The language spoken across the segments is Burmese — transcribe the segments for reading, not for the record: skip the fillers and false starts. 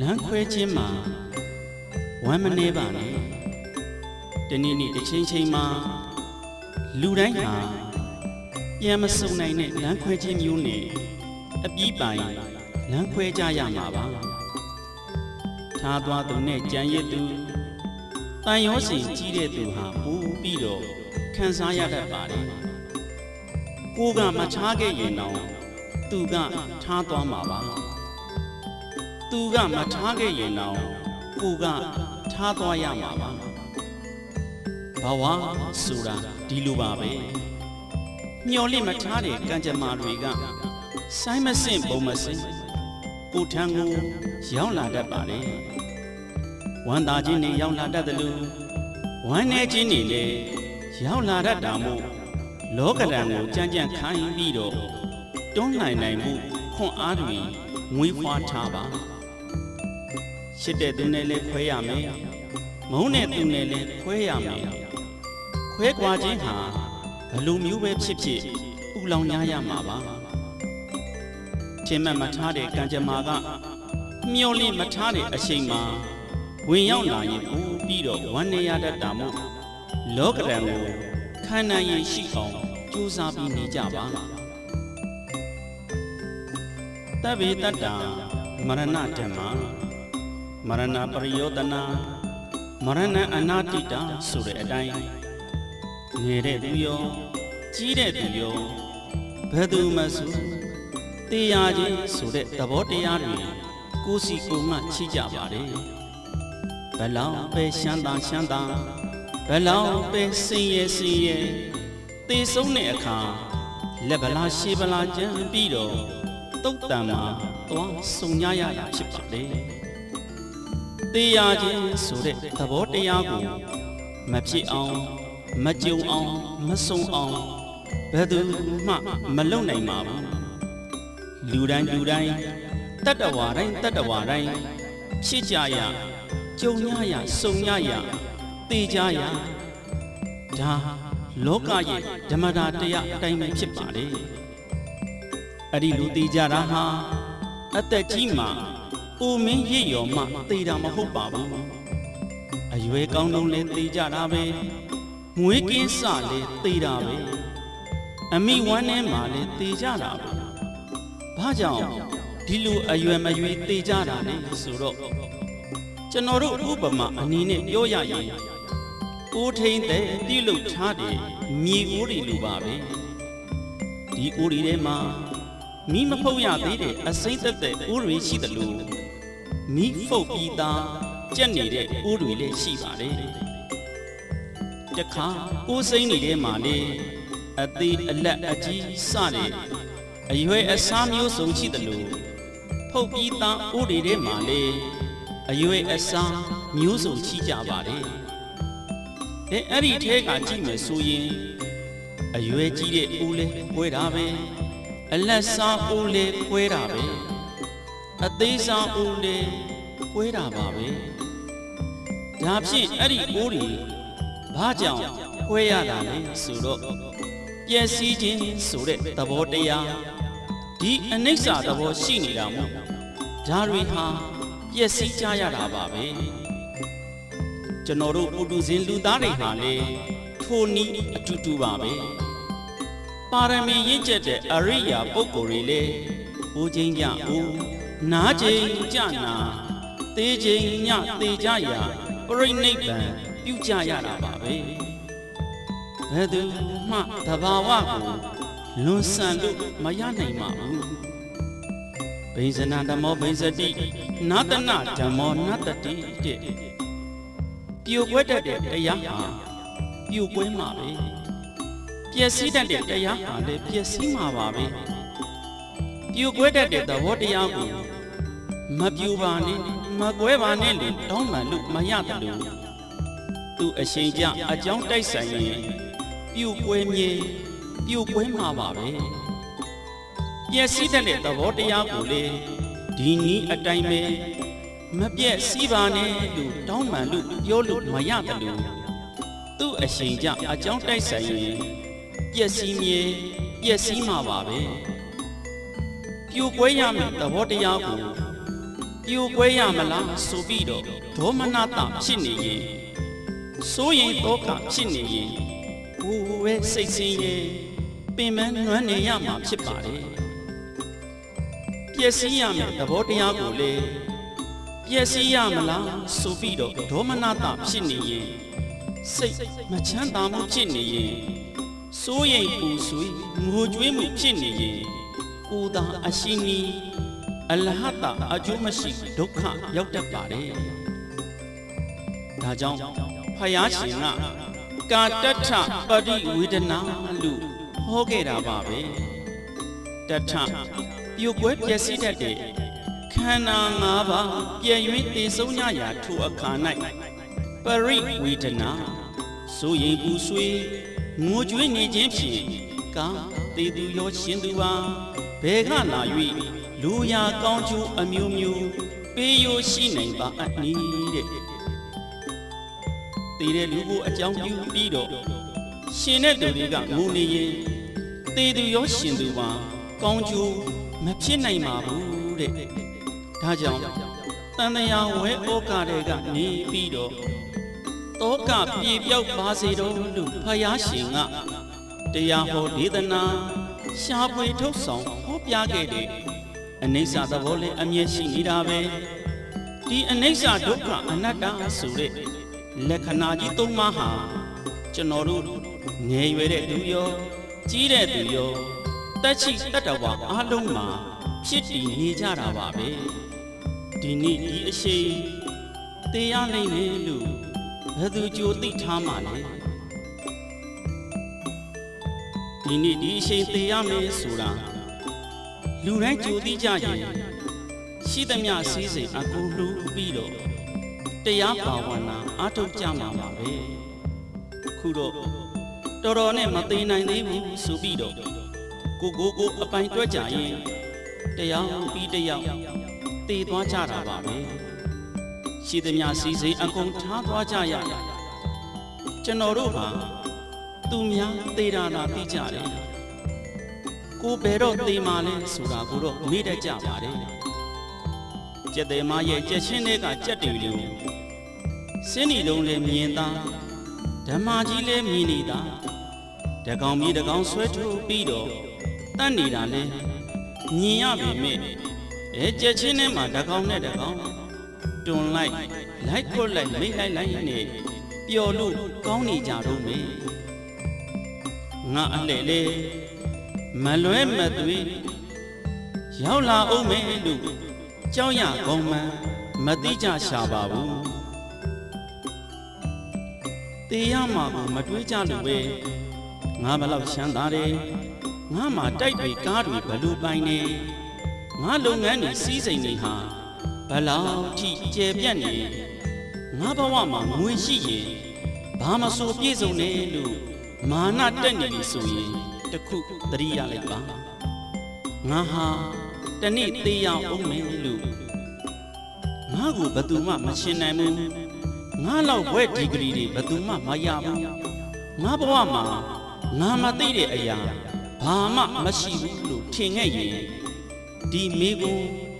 လမ်းခွဲခြင်းမှာဝမ်းမနေပါနဲ့တနေ့နေ့တစ်ချိန်ချိန်မှာလူတိုင်းဟာပြန်မစုံနိုင်တဲ့လမ်းခွဲခြင်းမျိုးနဲ့အပြီးပိုင်လမ်းခွဲကြရမှာပါထားသွားသူနဲ့ကြံရစ်သူတန်ရောစဉ်ကြီးတဲ့သူဟာပူပြီးတော့ခံစားရတတ်ပါတယ်ကိုကမချားခဲ့ရင်တော့သူကထားသွားမှာပါသူကမထားခဲ့ရင်တော့ကိုကထားသွားရမှာပါဘဝဆိုတာဒီလိုပါပဲမျော်လင့်မထားတဲ့ကံကြမ္မာတွေကဆိုင်းမစင့်ပုံမစင့်ကိုထံကိုရောက်လာတတ်ပါတယ်ဝမ်းသာခြင်းတွေရောက်လာတတ်တယ်လို့ဝမ်းနည်းခြင်းတွေလည်းရောက်လာတတ်တာမို့လောကဓာတ်ကိုကြံ့ကြံ့ခိုင်းပြီးတော့တွန်းလှန်နိုင်မှုခွန်အားတွေငွေဖွာထားပါရှစ်တဲ့သူနဲ့လည်းခွဲရမယ်မုန်းတဲ့သူနဲ့လည်းခွဲရမယ်ခွဲခွာခြင်းဟာဘလိုမျိုးပဲဖြစ်ဖြစ်ပူလောင်ရမှာပါချင်းမထားတဲ့ကံကြမ္မာကမျောလင့်မထားတဲ့အချိန်မှာဝင်ရောက်လာရင်ပူပြီးတော့ဝမ်းနေရတတ်တာမို့လောကဓာတ်ကိုခံနိုင်ရရှိအောင်ကြိုးစားပြီးနေကြပါတဗ္ဗေတ္တာမရဏဓမ္မမရဏပရိယောတနာမရဏအနာတိတာဆိုတဲ့အတိုင်းငယ်တဲ့သူရောကြီးတဲ့သူရောဘယ်သူမှဆိုတရားချင်းဆိုတဲ့သဘောတရားတွေကိုစီကိုမှချိကြပါတယ်ဘယ်လောက်ပဲရှမ်းသာဘယ်လောက်ပဲစင်ရဲသေဆုံးတဲ့အခါလက်ဗလားရှေးဗလားကြံပြီးတော့တုတ်တံမှာသွားစုံကြရတာဖြစ်ပါတယ်တရားချင်းဆိုတဲ့သဘောတရားကိုမဖြစ်အောင်မကြုံအောင်မဆုံအောင်ဘယ်သူမှမလုပ်နိုင်ပါဘူးလူတိုင်းတတ္တဝါတိုင်းဖြစ်ကြရကြုံရဆုံရသိကြရဒါလောကရဲ့ဓမ္မတာတရားအတိုင်းပဲဖြစ်ပါတယ်အဲ့ဒီလူသိကြတာဟာအသက်ကြီးမှဦးမင်းရည်ရောမှသိတာမဟုတ်ပါဘူးအရွယ်ကောင်းလုံးလည်းသိကြတာပဲမွေးကင်းစလည်းသိတာပဲအမိဝမ်းထဲမှာလည်းသိကြတာပဲဘာကြောင့်ဒီလိုအရွယ်မရွေးသိကြတာလဲဆိုတော့ကျွန်တော်တို့ဥပမာအနေနဲ့ပြောရရင်ကိုထိန်တဲ့ပြုလုပ်ထားတဲ့မြေအိုးတွေလိုပါပဲဒီအိုးတွေထဲမှာမီးမဖုတ်ရသေးတဲ့အစိမ့်သက်အိုးတွေရှိသလိုမီးဖုတ်ပြီးသားကြက်နေတဲ့အိုးတွေလည်းရှိပါတယ်တခါအိုးစိမ့်တွေထဲမှာလေအသေးအလက်အကြီးစတဲ့အရွယ်အစားမျိုးစုံရှိသလိုဖုတ်ပြီးသားအိုးတွေထဲမှာလေအရွယ်အစားမျိုးစုံရှိကြပါတယ်အဲ့ဒီထဲကကြည့်မယ်ဆိုရင်အရွယ်ကြီးတဲ့အိုးလေးကွဲတာပဲအလက်စားအိုးလေးကွဲတာပဲအသေးစားအိုးလေးကွဲတာပါပဲဒါဖြင့်အဲ့ဒီအိုးတွေဘာကြောင့်ကွဲရတာလဲဆိုတော့ပျက်စီးခြင်းဆိုတဲ့သဘောတရားဒီအနိစ္စသဘောရှိနေတာမို့ဒါတွေဟာပျက်စီးကြရတာပါပဲကျွန်တော်တို့ပုထုဇဉ်လူသားတွေဟာလေထိုနည်းအတူတူပါပဲပါရမီရင့်ကျက်တဲ့အရိယာပုဂ္ဂိုလ်တွေလေဦးချင်းကြဦးနားချင်းကြနာသေးချင်းညသေးကြရာပြိဋိဘံပြုကြရတာပါပဲဘယ်သူမှသဘာဝကိုလွန်ဆန်လို့မရနိုင်ပါဘူးဘိဇနာဓမ္မောဘိဇတိနာတနဓမ္မောနတတိတဲ့ပြိုကွဲတတ်တဲ့တရားဟာပြိုကွဲမှာပဲပျက်စီးတတ်တဲ့တရားဟာလည်းပျက်စီးမှာပါပဲပြိုကွဲတတ်တဲ့သဘောတရားကိုမပြိုပါနဲ့မကွဲပါနဲ့လို့တောင်းပန်လို့မရတယ်လို့သူအရှင်ကြအကြောင်းတိုက်ဆိုင်ရင်ပြိုကွဲမြေပြိုကွဲမှာပါပဲပျက်စီးတတ်တဲ့သဘောတရားကိုလေဒီနည်းအတိုင်းပဲမပြည့်စည်ပါနဲ့လို့တောင်းပန်လို့ပြောလို့မရတယ်လို့သူ့အရှင်ကြအကြောင်းတိုက်ဆိုင်ရင်ပျက်စီးမြေပျက်စီးမှာပါပဲပြိုကွဲရမယ့်သဘောတရားကို ပြိုကွဲရမလားဆိုပြီးတော့ဒေါမနတာဖြစ်နေရင်စိုးရင်တော့ကဖြစ်နေရင်ကိုယ်ပဲစိတ်ဆင်းရဲပင်ပန်းနွမ်းနေရမှာဖြစ်ပါတယ်ပျက်စီးရမယ်သဘောတရားကိုလေပျက်စီးရမလားဆိုပြီးတော့ဒေါမနတာဖြစ်နေရင်စိတ်မချမ်းသာမှုဖြစ်နေရင်စိုးရိမ်ပူဆွေးငိုကြွေးမှုဖြစ်နေရင်ကိုယ်သာအရှိမီအလဟတအကျိုးမရှိဒုက္ခရောက်တတ်ပါတယ်ဒါကြောင့်ဖယားရှင်ကကာတထပရိဝေဒနာလို့ဟောခဲ့တာပါပဲတထပြုတ်ကွဲပျက်စီးတတ်တဲ့ခန္ဓာ၅ပါးပြည့်ရွေးတည်ဆုံးကြရာထိုအခါ၌ပရိဝေဒနာစိုးရိမ်ပူဆွေးငိုကြွေးနေခြင်းဖြင့်ကာတည်သူရောရှင်သူပါဘယ်ကလာ၍လူရာကောင်းကျိုးအမျိုးမျိုးပေးရရှိနိုင်ပါအပ်နည်းတဲ့တည်တဲ့လူကိုအကြောင်းပြုပြီးတော့ရှင်တဲ့သူတွေကငိုနေရင်တည်သူရောရှင်သူပါကောင်းကျိုးမဖြစ်နိုင်ပါဘူးတဲ့ဒါကြောင့်တန်တရားဝဲဩကာတွေကနေပြီးတော့တောကပြေပြောက်ပါစေတော့လို့ဖယားရှင်ကတရားဟောဒေသနာရှားပွေထုတ်ဆောင်ဟောပြခဲ့တဲ့အနိစ္စသဘောလေးအမြဲရှိနေတာပဲဒီအနိစ္စဒုက္ခအနတ္တဆိုတဲ့လက္ခဏာကြီးသုံးပါးဟာကျွန်တော်တို့ငယ်ရွယ်တဲ့သူရောကြီးတဲ့သူရောတက်ချိတတ္တဝါအားလုံးမှာဖြစ်တည်နေကြတာပါပဲဒီနေ့ဒီအရှိန်တရားနိုင်လေလို့ဘယ်သူကြိုသိထားမှလဲဒီနေ့ဒီအရှိန်သိရမယ်ဆိုတာလူတိုင်းကြိုသိကြရင်ရှိသမျှစည်းစိမ်အကုန်လှူပြီးတော့တရားဘာဝနာအားထုတ်ကြမှာပါပဲခုတော့တော်တော်နဲ့မသိနိုင်သေးဘူးဆိုပြီးတော့ကိုအပိုင်တွက်ကြရင်တရားပြီးတရားတည်သွားကြတာပါပဲရှိသမျှစည်းစိမ်အကုန်ထားသွားကြရကျွန်တော်တို့ဟာသူများသေတာသာသိကြတယ်ကိုဘယ်တော့သေမှာလဲဆိုတာကိုတော့မေ့တတ်ကြပါတယ်ကျက်တယ်မရဲ့ကျက်ချင်းတွေကကျက်တွေလို့စင်းနီလုံးလည်းမြင်သားဓမ္မကြီးလည်းမြင်နေတာတကောင်မြေတကောင်ဆွဲထုတ်ပြီးတော့တတ်နေတာလဲမြင်ရပေမဲ့ကျက်ချင်းထဲမှာတကောင်နဲ့တကောင်တွန်လိုက်ခွတ်လိုက်မိတ်လိုက်နဲ့ပျော်လို့ကောင်းနေကြတော့မယ်ငါအလဲလေမလွဲမသွေရောက်လာအောင်မယ်လို့ကြောက်ရကောင်းမှမသိကြရှာပါဘူးတေးရမှာကိုမတွေးကြလို့ပဲငါဘလောက်ချမ်းသာတယ်ငါမှာတိုက်တွေကားတွေဘလို့ပိုင်နေငါလုပ်ငန်းတွေစီးစိမ်တွေဟာဘလောက်ထိကျယ်ပြန့်နေငါဘဝမှာငွေရှိရင်ဘာမဆိုပြည့်စုံနေလို့မာနတက်နေပြီဆိုရင်တခုသတိရလိုက်ပါငါဟာတနေ့သေးရအောင်မယ်လို့ငါကိုဘယ်သူမှမရှင်းနိုင်ဘူးငါလောက်ဘွဲ့ဒီဂရီတွေဘယ်သူမှမရဘူးငါဘဝမှာငါမသိတဲ့အရာဘာမှမရှိဘူးလို့ထင်ခဲ့ရင်ဒီမိဘ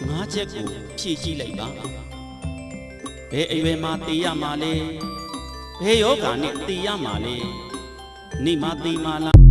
ငါချက်ကိုဖြည့်ကြည့်လိုက်ပါဘယ်အရွယ်မှာသိရမှာလဲဘယ်ယောဂာနဲ့သိရမှာလဲနေမှာသိမှာလား